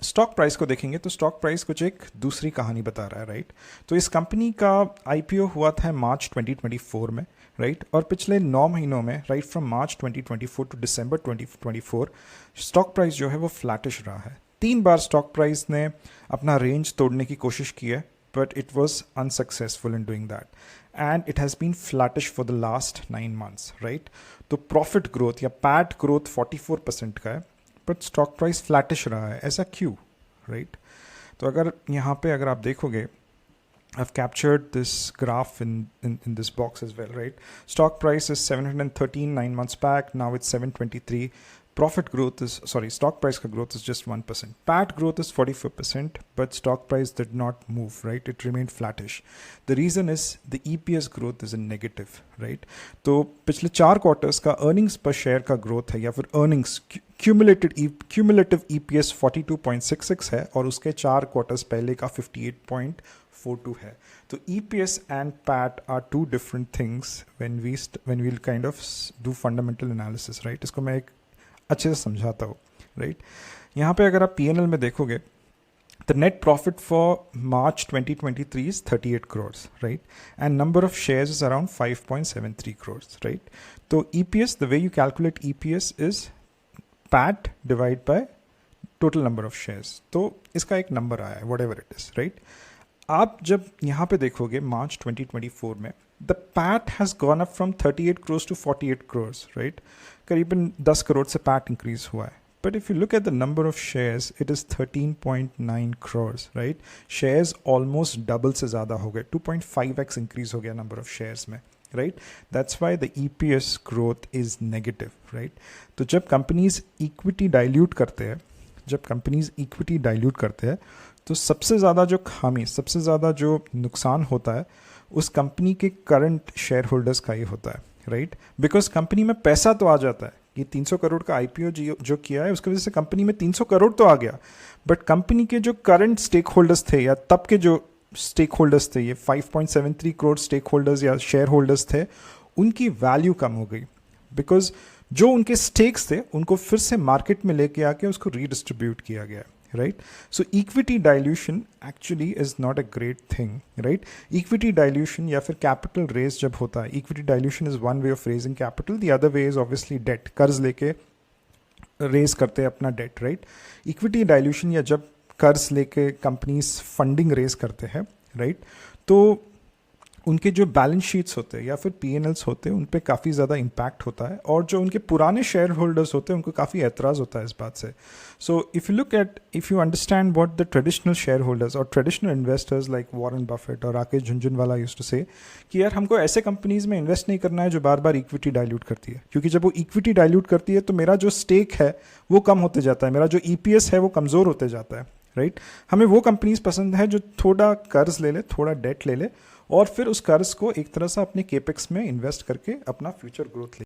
Stock price को देखेंगे तो स्टॉक प्राइस कुछ एक दूसरी कहानी बता रहा है, राइट। तो इस कंपनी का आईपीओ हुआ था मार्च 2024 में, राइट। और पिछले 9 महीनों में, right, from March 2024 to December 2024 stock price जो है वो फ्लैटिश रहा है। 3 बार स्टॉक प्राइस ने अपना रेंज तोड़ने की कोशिश की है, but it was unsuccessful in doing that, and it has been flattish for the last 9 months, right. तो प्रॉफिट ग्रोथ या पैट ग्रोथ 44% का है, बट स्टॉक प्राइस फ्लैटिश रहा है। ऐसा क्यों, राइट। तो अगर यहाँ पे अगर आप देखोगे, I've captured this graph in this box as well, right? Stock price is 713 9 months back. Now it's 723. Stock price ka growth is just 1%. PAT growth is 44%, but stock price did not move, right? It remained flattish. The reason is the EPS growth is in negative, right? तो पिछले 4 quarters का earnings पर share का growth है, या फिर earnings cumulative EPS 42.66 है, और उसके 4 क्वार्टर्स पहले का 58.42 है। तो EPS and PAT are two different things when we'll kind of do fundamental analysis, right? इसको मैं एक अच्छे से समझाता हूँ, राइट। यहाँ पे अगर आप P&L में देखोगे, the net profit for March 2023 is 38 crores, right? And number of shares is around 5.73 crores, right? तो EPS, the way you calculate EPS is PAT divided by total number of shares. तो इसका एक number आया है, whatever it is, right? आप जब यहाँ पे देखोगे मार्च 2024 में, the PAT has gone up from 38 crores to 48 crores, right? करीबन 10 करोड़ से PAT increase हुआ है. But if you look at the number of shares, it is 13.9 crores, right? Shares almost double से ज़्यादा हो गए, 2.5x increase हो गया number of shares में, right? That's why the EPS growth is negative, right? तो जब companies equity dilute करते हैं, तो सबसे ज़्यादा जो खामी, सबसे ज़्यादा जो नुकसान होता है, उस कंपनी के करंट शेयर होल्डर्स का ही होता है, राइट। बिकॉज कंपनी में पैसा तो आ जाता है कि 300 करोड़ का आईपीओ जो किया है, उसकी वजह से कंपनी में 300 करोड़ तो आ गया, बट कंपनी के जो करंट स्टेक होल्डर्स थे, या तब के जो स्टेक होल्डर्स थे, ये 5.73 करोड़ स्टेक होल्डर्स या शेयर होल्डर्स थे, उनकी वैल्यू कम हो गई। बिकॉज जो उनके स्टेक्स थे, उनको फिर से मार्केट में लेके आके उसको रीडिस्ट्रीब्यूट किया गया, right? So equity dilution actually is not a great thing, right? Equity dilution या फिर capital raise जब होता है, equity dilution is one way of raising capital, the other way is obviously debt, कर्ज लेके raise करते हैं अपना debt, right? Equity dilution या जब कर्ज लेके companies funding raise करते हैं, right? तो उनके जो बैलेंस शीट्स होते हैं या फिर P&Ls होते हैं, उन पे काफ़ी ज़्यादा इम्पैक्ट होता है, और जो उनके पुराने शेयर होल्डर्स होते हैं उनको काफ़ी एतराज़ होता है इस बात से। So if you understand what the traditional shareholders और traditional investors like Warren Buffett और राकेश झुनझुनवाला यूज्ड टू से कि यार हमको ऐसे कंपनीज में इन्वेस्ट नहीं करना है जो बार बार इक्विटी डाइल्यूट करती है, क्योंकि जब वो इक्विटी डाइल्यूट करती है तो मेरा जो स्टेक है वो कम होते जाता है, मेरा जो EPS है वो कमज़ोर होते जाता है, राइट। हमें वो कंपनीज पसंद है जो थोड़ा कर्ज ले ले, थोड़ा डेट ले ले, और फिर उस कर्ज को एक तरह से अपने केपेक्स में इन्वेस्ट करके अपना फ्यूचर ग्रोथ ले।